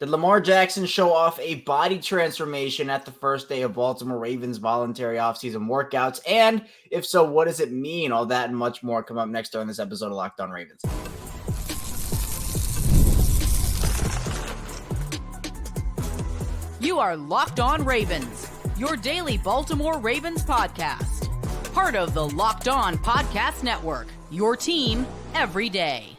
Did Lamar Jackson show off a body transformation at the first day of Baltimore Ravens voluntary offseason workouts? And if so, what does it mean? All that and much more come up next during this episode of Locked On Ravens. You are Locked On Ravens, your daily Baltimore Ravens podcast. Part of the Locked On Podcast Network, your team every day.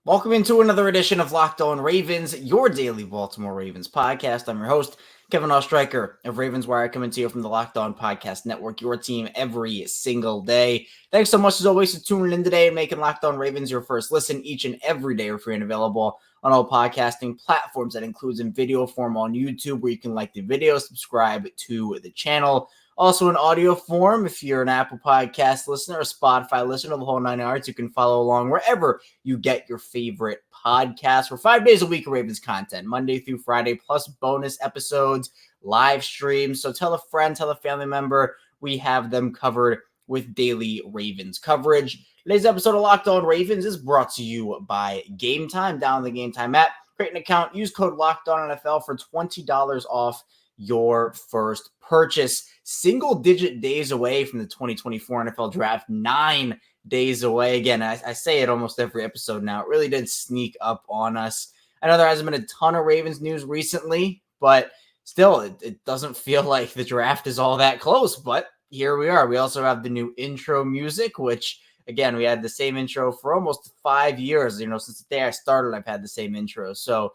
Welcome into another edition of Locked On Ravens, your daily Baltimore Ravens podcast. I'm your host, Kevin Ostreicher of Ravens Wire, coming to you from the Locked On Podcast Network, your team every single day. Thanks so much, as always, for tuning in today and making Locked On Ravens your first listen each and every day. We're free and available on all podcasting platforms. That includes in video form on YouTube, where you can like the video, subscribe to the channel. Also in audio form, if you're an Apple Podcast listener, a Spotify listener, the whole nine yards, you can follow along wherever you get your favorite podcasts. We're 5 days a week of Ravens content, Monday through Friday, plus bonus episodes, live streams. So tell a friend, tell a family member, we have them covered with daily Ravens coverage. Today's episode of Locked On Ravens is brought to you by GameTime. Download the GameTime app, create an account, use code LOCKEDONNFL for $20 off your first purchase. Single-digit days away from the 2024 NFL Draft, 9 days away. Again, I say it almost every episode now. It really did sneak up on us. I know there hasn't been a ton of Ravens news recently, but still, it doesn't feel like the draft is all that close. But here we are. We also have the new intro music, which, again, we had the same intro for almost 5 years. Since the day I started, I've had the same intro. So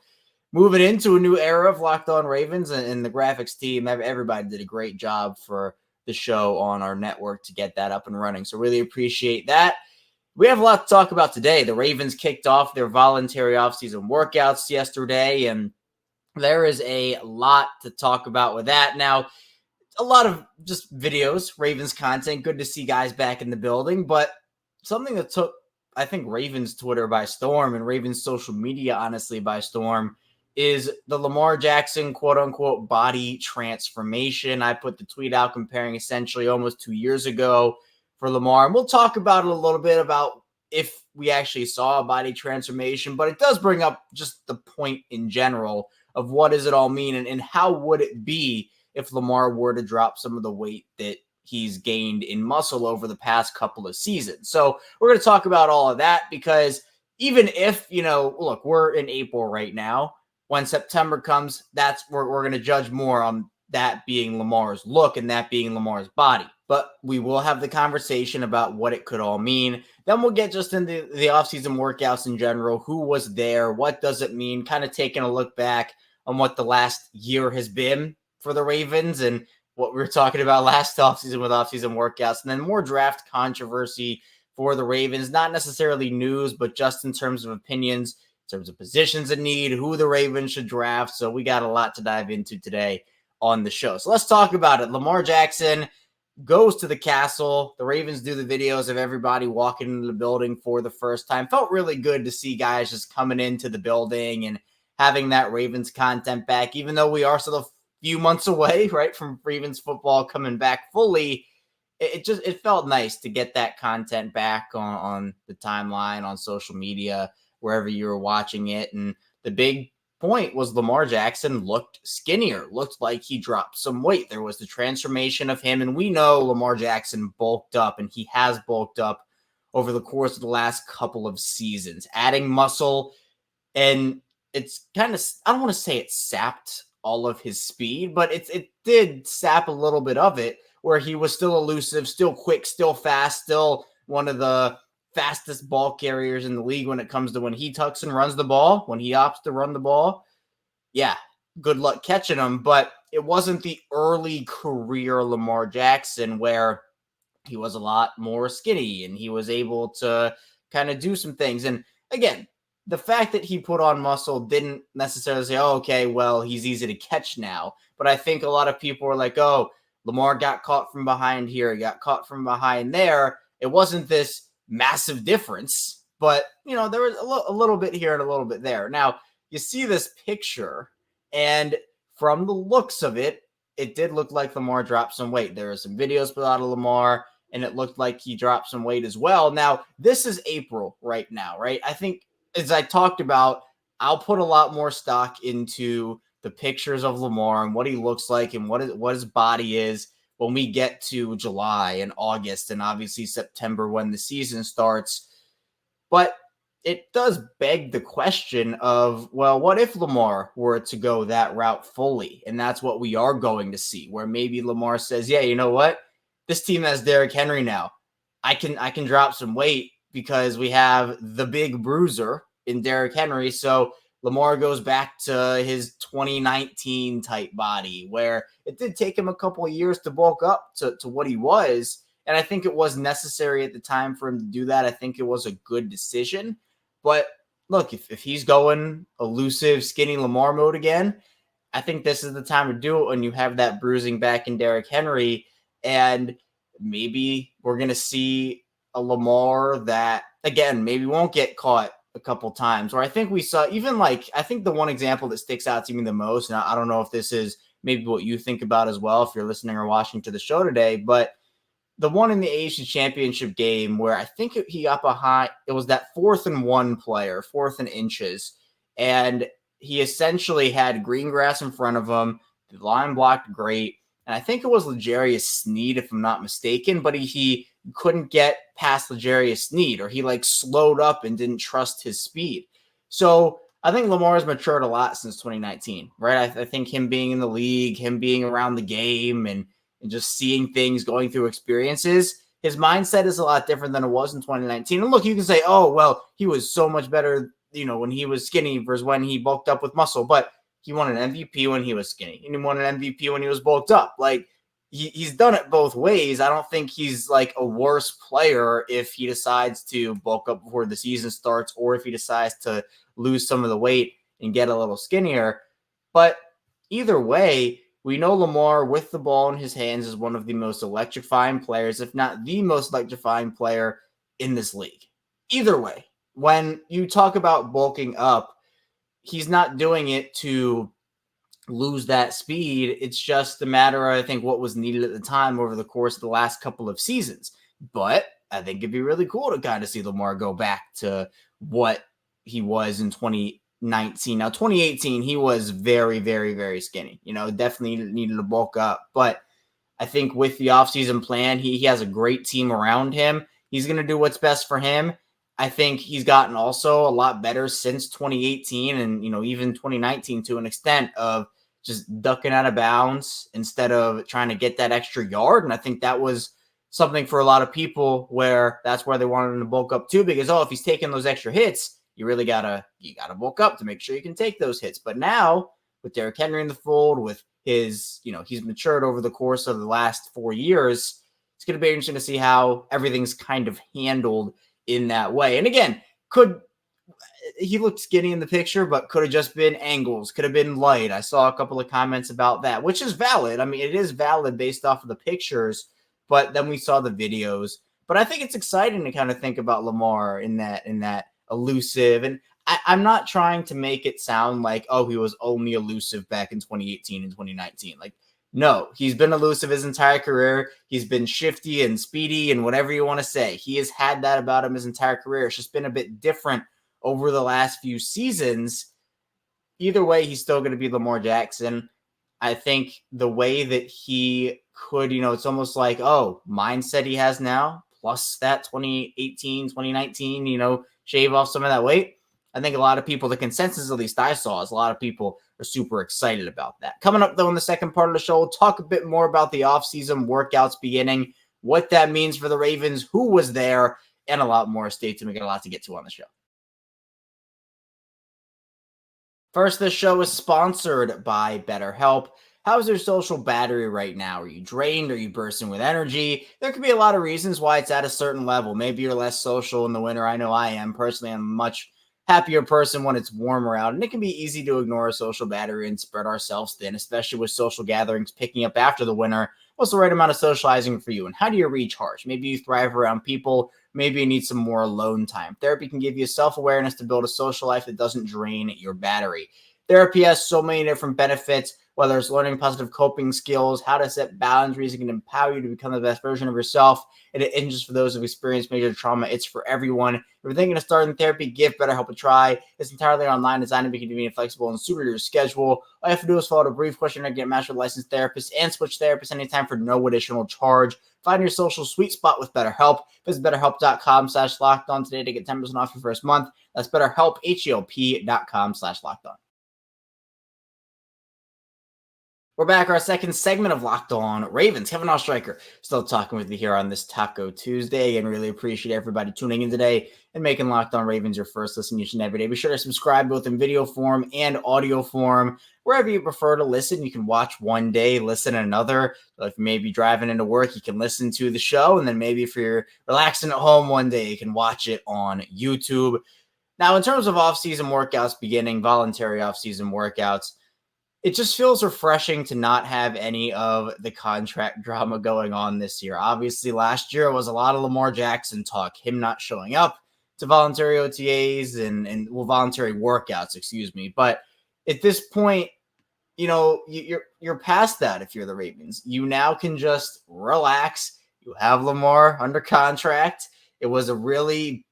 moving into a new era of Locked On Ravens, and the graphics team, everybody did a great job for the show on our network to get that up and running. So really appreciate that. We have a lot to talk about today. The Ravens kicked off their voluntary offseason workouts yesterday, and there is a lot to talk about with that. Now, a lot of just videos, Ravens content, good to see guys back in the building, but something that took, I think, Ravens Twitter by storm and Ravens social media, honestly, by storm, is the Lamar Jackson, quote-unquote, body transformation. I put the tweet out comparing essentially almost 2 years ago for Lamar. And we'll talk about it a little bit about if we actually saw a body transformation. But it does bring up just the point in general of what does it all mean and how would it be if Lamar were to drop some of the weight that he's gained in muscle over the past couple of seasons. So we're going to talk about all of that because even if, look, we're in April right now. When September comes, that's where we're going to judge more on that being Lamar's look and that being Lamar's body. But we will have the conversation about what it could all mean. Then we'll get just into the offseason workouts in general. Who was there? What does it mean? Kind of taking a look back on what the last year has been for the Ravens and what we were talking about last offseason with offseason workouts. And then more draft controversy for the Ravens. Not necessarily news, but just in terms of opinions, in terms of positions of need, who the Ravens should draft. So we got a lot to dive into today on the show. So let's talk about it. Lamar Jackson goes to the castle. The Ravens do the videos of everybody walking into the building for the first time. Felt really good to see guys just coming into the building and having that Ravens content back, even though we are still a few months away, right, from Ravens football coming back fully. It felt nice to get that content back on the timeline, on social media, wherever you were watching it. And the big point was Lamar Jackson looked skinnier, looked like he dropped some weight. There was the transformation of him. And we know Lamar Jackson bulked up, and he has bulked up over the course of the last couple of seasons, adding muscle. And it's kind of, I don't want to say it sapped all of his speed, but it did sap a little bit of it, where he was still elusive, still quick, still fast, still one of the fastest ball carriers in the league when it comes to when he tucks and runs the ball, when he opts to run the ball. Yeah, good luck catching him. But it wasn't the early career Lamar Jackson where he was a lot more skinny and he was able to kind of do some things. And again, the fact that he put on muscle didn't necessarily say, oh, okay, well, he's easy to catch now. But I think a lot of people were like, oh, Lamar got caught from behind here, he got caught from behind there. It wasn't this massive difference, but there was a little bit here and a little bit there. Now you see this picture, and from the looks of it, it did look like Lamar dropped some weight. There are some videos put out of Lamar, and it looked like he dropped some weight as well. Now this is April right now, right? I think, as I talked about, I'll put a lot more stock into the pictures of Lamar and what he looks like and what his body is when we get to July and August and obviously September when the season starts. But it does beg the question of, well, what if Lamar were to go that route fully? And that's what we are going to see, where maybe Lamar says, yeah, you know what? This team has Derrick Henry now. I can drop some weight because we have the big bruiser in Derrick Henry. So Lamar goes back to his 2019 type body, where it did take him a couple of years to bulk up to what he was. And I think it was necessary at the time for him to do that. I think it was a good decision. But look, if he's going elusive, skinny Lamar mode again, I think this is the time to do it when you have that bruising back in Derrick Henry. And maybe we're going to see a Lamar that, again, maybe won't get caught a couple times. Or I think we saw even I think the one example that sticks out to me the most, and I don't know if this is maybe what you think about as well, if you're listening or watching to the show today, but the one in the AFC Championship game where I think he got behind, it was that 4th and 1 player, 4th and inches. And he essentially had green grass in front of him. The line blocked great. And I think it was L'Jarius Sneed, if I'm not mistaken, but he couldn't get past L'Jarius Sneed, or he slowed up and didn't trust his speed. So I think Lamar's matured a lot since 2019, right? I think him being in the league, him being around the game and just seeing things, going through experiences, his mindset is a lot different than it was in 2019. And look, you can say, oh, well, he was so much better, when he was skinny versus when he bulked up with muscle. But he won an MVP when he was skinny, and he won an MVP when he was bulked up. He's done it both ways. I don't think he's a worse player if he decides to bulk up before the season starts, or if he decides to lose some of the weight and get a little skinnier. But either way, we know Lamar with the ball in his hands is one of the most electrifying players, if not the most electrifying player in this league. Either way, when you talk about bulking up, he's not doing it to lose that speed. It's just a matter of, I think, what was needed at the time over the course of the last couple of seasons. But I think it'd be really cool to kind of see Lamar go back to what he was in 2019. Now, 2018, he was very, very, very skinny. Definitely needed to bulk up. But I think with the offseason plan, he has a great team around him. He's going to do what's best for him. I think he's gotten also a lot better since 2018 and, even 2019 to an extent of just ducking out of bounds instead of trying to get that extra yard. And I think that was something for a lot of people where that's where they wanted him to bulk up too, because, if he's taking those extra hits, you really gotta bulk up to make sure you can take those hits. But now with Derrick Henry in the fold, with his, he's matured over the course of the last 4 years, it's going to be interesting to see how everything's kind of handled in that way. And again, he looked skinny in the picture, but could have just been angles, could have been light. I saw a couple of comments about that, which is valid. I mean, it is valid based off of the pictures, but then we saw the videos. But I think it's exciting to kind of think about Lamar in that elusive. And I'm not trying to make it sound like, oh, he was only elusive back in 2018 and 2019. No, he's been elusive his entire career. He's been shifty and speedy and whatever you want to say. He has had that about him his entire career. It's just been a bit different over the last few seasons. Either way, he's still going to be Lamar Jackson. I think the way that he could, it's almost like, mindset he has now, plus that 2018, 2019, shave off some of that weight. I think a lot of people, the consensus at least I saw, is a lot of people are super excited about that. Coming up, though, in the second part of the show, we'll talk a bit more about the offseason workouts beginning, what that means for the Ravens, who was there, and a lot more. Stay tuned. We got a lot to get to on the show. First, this show is sponsored by BetterHelp. How's your social battery right now? Are you drained? Are you bursting with energy? There could be a lot of reasons why it's at a certain level. Maybe you're less social in the winter. I know I am. Personally, I'm a much happier person when it's warmer out. And it can be easy to ignore a social battery and spread ourselves thin, especially with social gatherings picking up after the winter. What's the right amount of socializing for you? And how do you recharge? Maybe you thrive around people. Maybe you need some more alone time. Therapy can give you self-awareness to build a social life that doesn't drain your battery. Therapy has so many different benefits. whether it's learning positive coping skills, how to set boundaries, it can empower you to become the best version of yourself. And it isn't just for those who've experienced major trauma, it's for everyone. If you're thinking of starting therapy, give BetterHelp a try. It's entirely online, designed to be convenient, flexible, and suited to your schedule. All you have to do is fill out a brief questionnaire, get matched with a licensed therapist, and switch therapists anytime for no additional charge. Find your social sweet spot with BetterHelp. Visit BetterHelp.com/lockedon today to get 10% off your first month. That's BetterHelp, HELP.com/lockedon. We're back, our second segment of Locked On Ravens. Kevin Ostreicher still talking with you here on this Taco Tuesday, and really appreciate everybody tuning in today and making Locked On Ravens your first listen each and every day. Be sure to subscribe both in video form and audio form. Wherever you prefer to listen, you can watch one day, listen another. So if you may be driving into work, you can listen to the show, and then maybe if you're relaxing at home one day, you can watch it on YouTube. Now, in terms of off-season workouts beginning, voluntary off-season workouts, it just feels refreshing to not have any of the contract drama going on this year. Obviously, last year was a lot of Lamar Jackson talk, him not showing up to voluntary OTAs and voluntary workouts, excuse me. But at this point, you're past that if you're the Ravens. You now can just relax. You have Lamar under contract. It was a really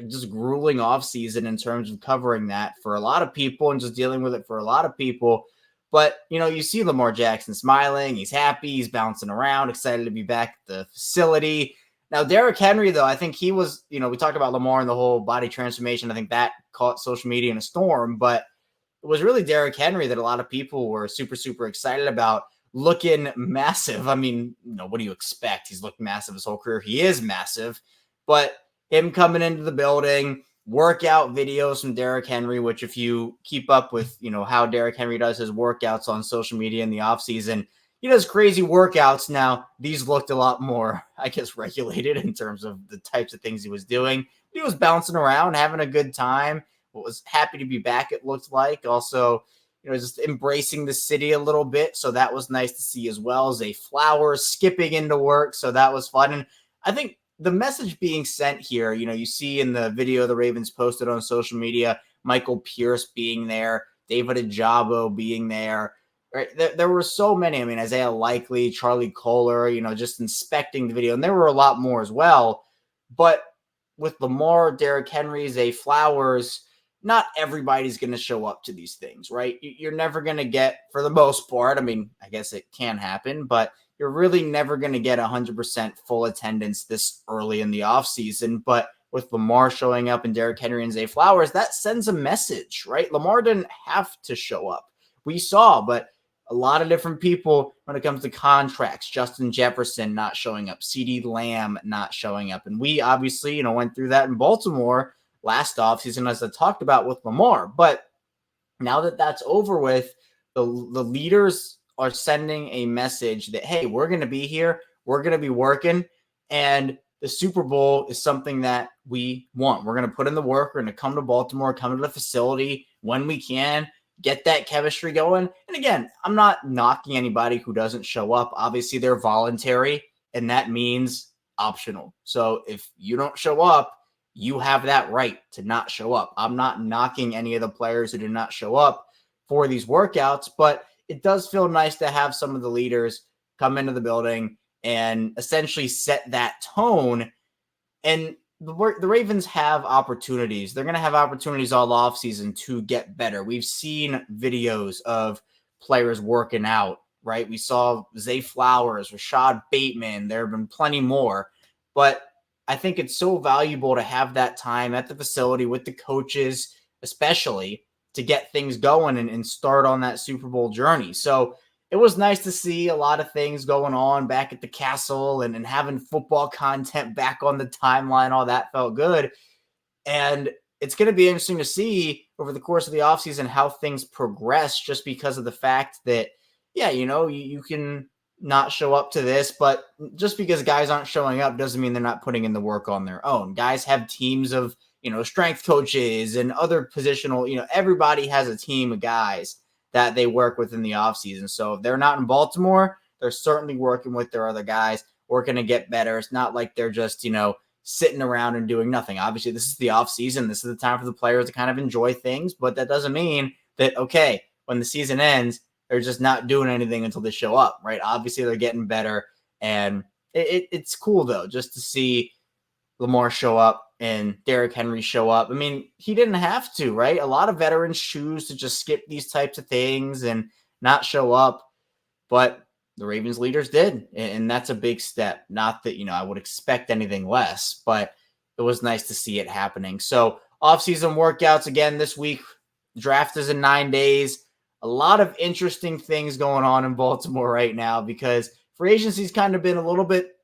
just grueling offseason in terms of covering that for a lot of people and just dealing with it for a lot of people. But, you see Lamar Jackson smiling. He's happy. He's bouncing around, excited to be back at the facility. Now, Derrick Henry, though, I think he was, we talked about Lamar and the whole body transformation. I think that caught social media in a storm. But it was really Derrick Henry that a lot of people were super, super excited about, looking massive. I mean, what do you expect? He's looked massive his whole career. He is massive. But him coming into the building, workout videos from Derrick Henry, which if you keep up with, how Derrick Henry does his workouts on social media in the offseason, he does crazy workouts. Now, these looked a lot more, I guess, regulated in terms of the types of things he was doing. He was bouncing around, having a good time. Was happy to be back, it looked like. Also, just embracing the city a little bit. So that was nice to see, as well as Zay Flowers skipping into work. So that was fun. And I think the message being sent here, you see in the video the Ravens posted on social media, Michael Pierce being there, David Ajabo being there. Right? There were so many. I mean, Isaiah Likely, Charlie Kohler, just inspecting the video. And there were a lot more as well. But with Lamar, Derrick Henry, Zay Flowers, not everybody's going to show up to these things, right? You're never going to get, for the most part, I mean, I guess it can happen, but you're really never going to get 100% full attendance this early in the offseason. But with Lamar showing up and Derrick Henry and Zay Flowers, that sends a message, right? Lamar didn't have to show up. We saw, but a lot of different people when it comes to contracts, Justin Jefferson not showing up, CeeDee Lamb not showing up. And we obviously, went through that in Baltimore last offseason, as I talked about with Lamar. But now that that's over with, the leaders are sending a message that, hey, we're going to be here. We're going to be working. And the Super Bowl is something that we want. We're going to put in the work. We're going to come to Baltimore, come to the facility when we can, get that chemistry going. And again, I'm not knocking anybody who doesn't show up. Obviously, they're voluntary, and that means optional. So if you don't show up, you have that right to not show up. I'm not knocking any of the players who did not show up for these workouts, but it does feel nice to have some of the leaders come into the building and essentially set that tone. And the Ravens have opportunities. They're going to have opportunities all offseason to get better. We've seen videos of players working out, right? We saw Zay Flowers, Rashad Bateman. There have been plenty more. But I think it's so valuable to have that time at the facility with the coaches, especially to get things going and start on that Super Bowl journey. So it was nice to see a lot of things going on back at the castle and having football content back on the timeline. All that felt good. And it's going to be interesting to see over the course of the offseason how things progress, just because of the fact that, yeah, you can not show up to this, but just because guys aren't showing up doesn't mean they're not putting in the work on their own. Guys have teams of, strength coaches and other positional, everybody has a team of guys that they work with in the offseason. So if they're not in Baltimore, they're certainly working with their other guys, working to get better. It's not like they're just, sitting around and doing nothing. Obviously, this is the offseason. This is the time for the players to kind of enjoy things, but that doesn't mean that, okay, when the season ends, they're just not doing anything until they show up, right? Obviously, they're getting better. And it's cool, though, just to see Lamar show up and Derrick Henry show up. I mean, he didn't have to, right? A lot of veterans choose to just skip these types of things and not show up. But the Ravens leaders did, and that's a big step. Not that, I would expect anything less, but it was nice to see it happening. So offseason workouts again this week. Draft is in 9 days. A lot of interesting things going on in Baltimore right now because free agency's kind of been a little bit,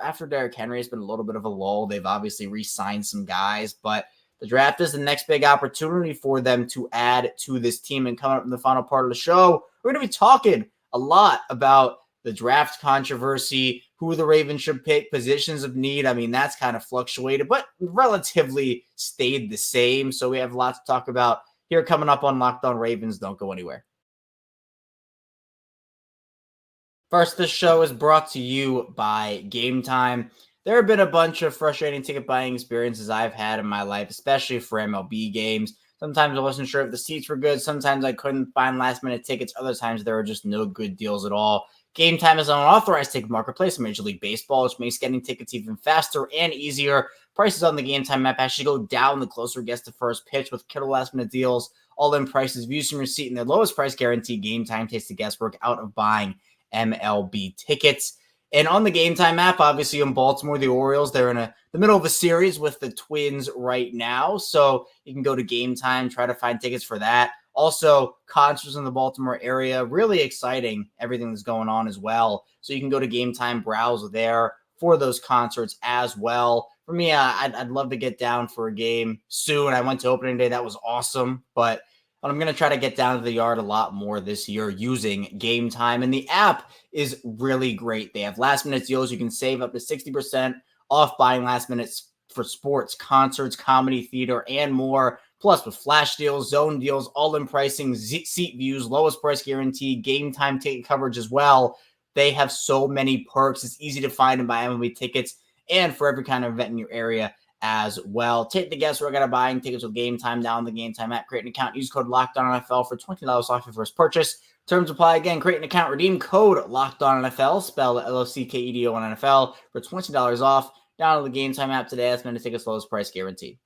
after Derrick Henry, it's been a little bit of a lull. They've obviously re-signed some guys, but the draft is the next big opportunity for them to add to this team. And coming up in the final part of the show, we're going to be talking a lot about the draft controversy, who the Ravens should pick, positions of need. That's kind of fluctuated, but relatively stayed the same. So we have lots to talk about here coming up on Locked On Ravens. Don't go anywhere. First, this show is brought to you by GameTime. There have been a bunch of frustrating ticket buying experiences I've had in my life, especially for MLB games. Sometimes I wasn't sure if the seats were good. Sometimes I couldn't find last-minute tickets. Other times there were just no good deals at all. GameTime is an unauthorized ticket marketplace in Major League Baseball, which makes getting tickets even faster and easier. Prices on the GameTime app actually go down the closer it gets to first pitch with killer last-minute deals. All-in prices, views from your seat, and their lowest price guarantee. GameTime takes the guesswork out of buying MLB tickets. And on the GameTime app, obviously in Baltimore, the Orioles, they're in the middle of a series with the Twins right now. So you can go to GameTime, try to find tickets for that. Also, concerts in the Baltimore area, really exciting, everything that's going on as well. So you can go to GameTime, browse there for those concerts as well. For me, I'd love to get down for a game soon. I went to opening day. That was awesome. But I'm going to try to get down to the yard a lot more this year using GameTime. And the app is really great. They have last-minute deals. You can save up to 60% off buying last minutes for sports, concerts, comedy, theater, and more. Plus, with flash deals, zone deals, all-in pricing, seat views, lowest price guarantee, GameTime ticket coverage as well. They have so many perks. It's easy to find and buy MLB tickets and for every kind of event in your area as well. Take the guesswork out of buying tickets with GameTime. Down the GameTime app, create an account, use code LOCKEDONNFL for $20 off your first purchase. Terms apply. Again, create an account, redeem code LOCKEDONNFL, spell LOCKEDONNFL for $20 off. Download the GameTime app today. That's minute tickets, lowest price guaranteed.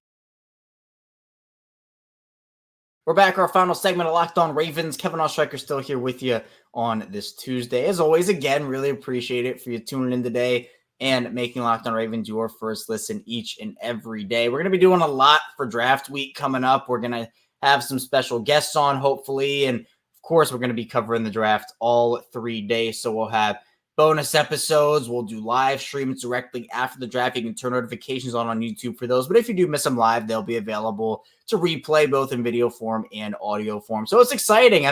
We're back. Our final segment of Locked On Ravens. Kevin Oestreicher still here with you on this Tuesday. As always, again, really appreciate it for you tuning in today and making Locked On Ravens your first listen each and every day. We're going to be doing a lot for draft week coming up. We're going to have some special guests on, hopefully. And, of course, we're going to be covering the draft all 3 days. So we'll have bonus episodes. We'll do live streams directly after the draft. You can turn notifications on YouTube for those. But if you do miss them live, they'll be available to replay both in video form and audio form. So it's exciting.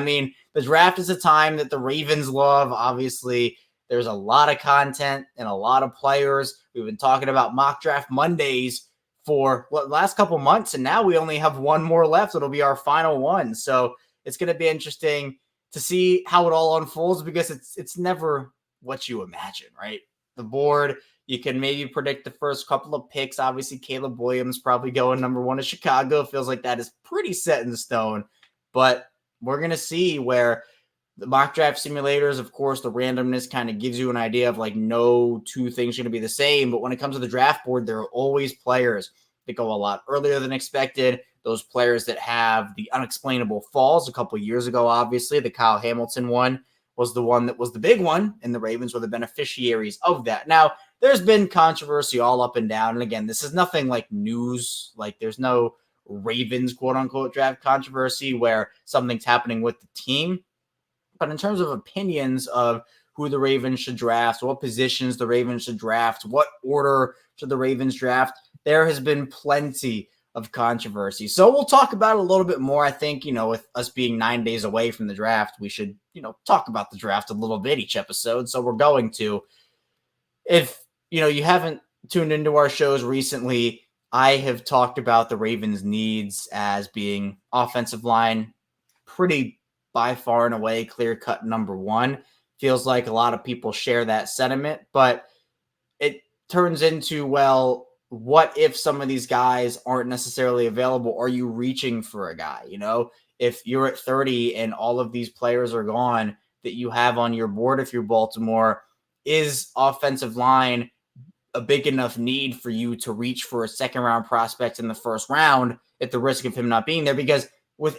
The draft is a time that the Ravens love. Obviously, there's a lot of content and a lot of players. We've been talking about mock draft Mondays for the last couple months, and now we only have one more left. It'll be our final one. So it's going to be interesting to see how it all unfolds because it's never what you imagine, right? The board, you can maybe predict the first couple of picks. Obviously, Caleb Williams probably going number 1 to Chicago. Feels like that is pretty set in stone. But we're going to see where the mock draft simulators, of course, the randomness kind of gives you an idea of no two things are going to be the same. But when it comes to the draft board, there are always players that go a lot earlier than expected. Those players that have the unexplainable falls. A couple of years ago, obviously, the Kyle Hamilton one was the one that was the big one, and the Ravens were the beneficiaries of that. Now, there's been controversy all up and down. And again, this is nothing like news. There's no Ravens quote-unquote draft controversy where something's happening with the team. But in terms of opinions of who the Ravens should draft, what positions the Ravens should draft, what order should the Ravens draft, there has been plenty of controversy. So we'll talk about it a little bit more. I think, with us being 9 days away from the draft, we should, talk about the draft a little bit each episode. So we're going to. If, you haven't tuned into our shows recently, I have talked about the Ravens' needs as being offensive line, pretty by far and away clear-cut number 1. Feels like a lot of people share that sentiment, but it turns into, well, what if some of these guys aren't necessarily available? Are you reaching for a guy? if you're at 30 and all of these players are gone that you have on your board if you're Baltimore, is offensive line a big enough need for you to reach for a second round prospect in the first round at the risk of him not being there? Because with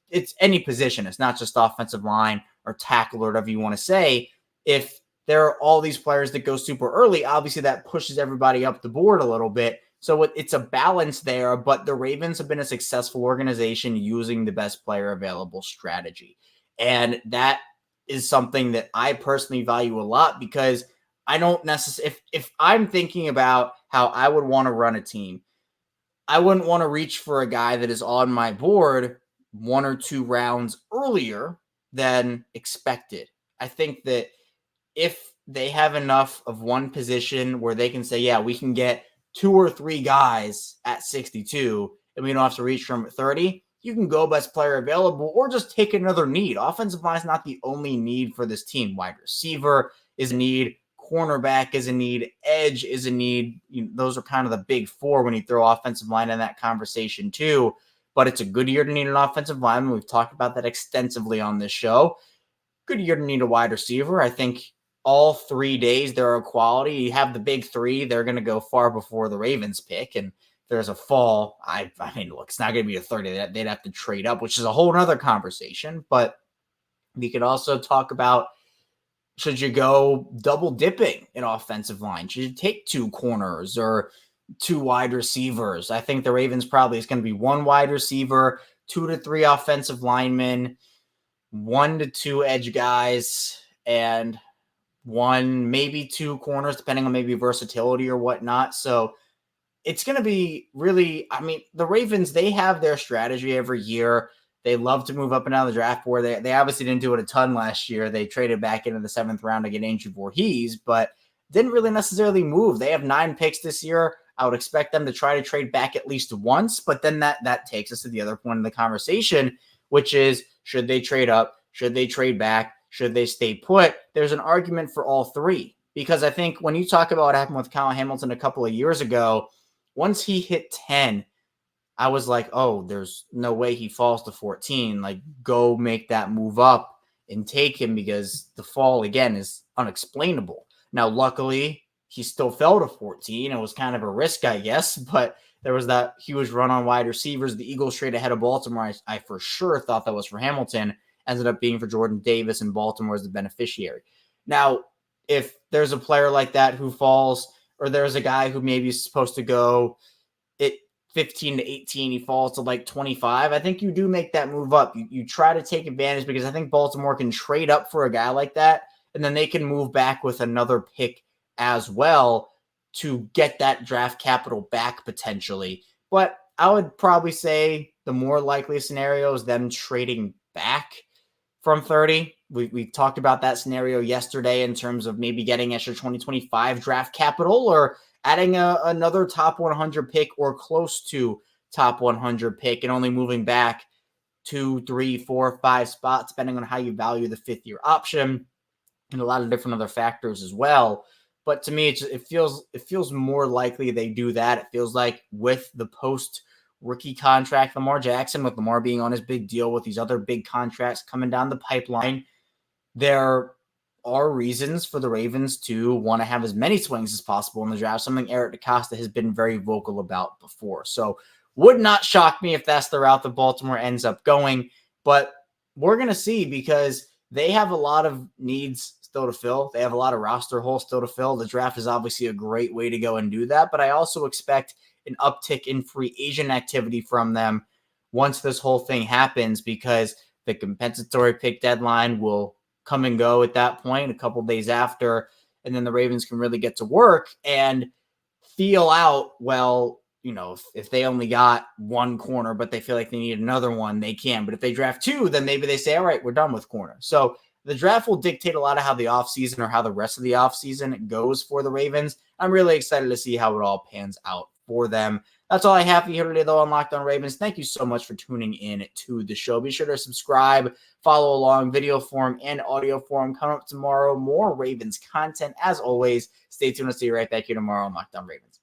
it's any position, it's not just offensive line or tackle or whatever you want to say. If there are all these players that go super early, obviously that pushes everybody up the board a little bit. So it's a balance there, but the Ravens have been a successful organization using the best player available strategy. And that is something that I personally value a lot, because I don't necessarily, if I'm thinking about how I would want to run a team, I wouldn't want to reach for a guy that is on my board 1 or 2 rounds earlier than expected. I think that if they have enough of one position where they can say, yeah, we can get 2 or 3 guys at 62 and we don't have to reach from 30, you can go best player available or just take another need. Offensive line is not the only need for this team. Wide receiver is a need. Cornerback is a need. Edge is a need. Those are kind of the big 4 when you throw offensive line in that conversation too. But it's a good year to need an offensive lineman. We've talked about that extensively on this show. Good year to need a wide receiver. I think all 3 days they're a quality. You have the big 3, they're going to go far before the Ravens pick. And if there's a fall, I mean, look, it's not going to be a 30. They'd have to trade up, which is a whole other conversation. But we could also talk about, should you go double dipping in offensive line? Should you take 2 corners or 2 wide receivers? I think the Ravens probably is going to be 1 wide receiver, 2 to 3 offensive linemen, 1 to 2 edge guys, and 1, maybe 2 corners, depending on maybe versatility or whatnot. So it's going to be really, I mean, the Ravens, they have their strategy every year. They love to move up and down the draft board. They obviously didn't do it a ton last year. They traded back into the 7th round to get Andrew Voorhees, but didn't really necessarily move. They have 9 picks this year. I would expect them to try to trade back at least once, but then that takes us to the other point of the conversation, which is, should they trade up? Should they trade back? Should they stay put? There's an argument for all 3, because I think when you talk about what happened with Kyle Hamilton a couple of years ago, once he hit 10, I was like, oh, there's no way he falls to 14. Like, go make that move up and take him, because the fall, again, is unexplainable. Now, luckily, he still fell to 14. It was kind of a risk, I guess, but there was that huge run on wide receivers. The Eagles straight ahead of Baltimore. I for sure thought that was for Hamilton. Ended up being for Jordan Davis, and Baltimore is the beneficiary. Now, if there's a player like that who falls, or there's a guy who maybe is supposed to go at 15 to 18, he falls to like 25, I think you do make that move up. You try to take advantage, because I think Baltimore can trade up for a guy like that, and then they can move back with another pick as well to get that draft capital back potentially. But I would probably say the more likely scenario is them trading back from 30. We talked about that scenario yesterday in terms of maybe getting extra 2025 draft capital, or adding another top 100 pick or close to top 100 pick, and only moving back 2, 3, 4, 5 spots, depending on how you value the 5th-year option, and a lot of different other factors as well. But to me, it feels more likely they do that. It feels like with the post rookie contract, Lamar Jackson, with Lamar being on his big deal, with these other big contracts coming down the pipeline, there are reasons for the Ravens to want to have as many swings as possible in the draft, something Eric DeCosta has been very vocal about before. So would not shock me if that's the route that Baltimore ends up going, but we're going to see, because they have a lot of needs still to fill. They have a lot of roster holes still to fill. The draft is obviously a great way to go and do that, but I also expect an uptick in free agent activity from them once this whole thing happens, because the compensatory pick deadline will come and go at that point a couple days after, and then the Ravens can really get to work and feel out, well, if they only got 1 corner, but they feel like they need another one, they can. But if they draft 2, then maybe they say, all right, we're done with corner. So the draft will dictate a lot of how the offseason, or how the rest of the offseason goes for the Ravens. I'm really excited to see how it all pans out for them. That's all I have for you here today, though, on Locked On Ravens. Thank you so much for tuning in to the show. Be sure to subscribe, follow along, video form and audio form. Coming up tomorrow, more Ravens content. As always, stay tuned. I'll see you right back here tomorrow on Locked On Ravens.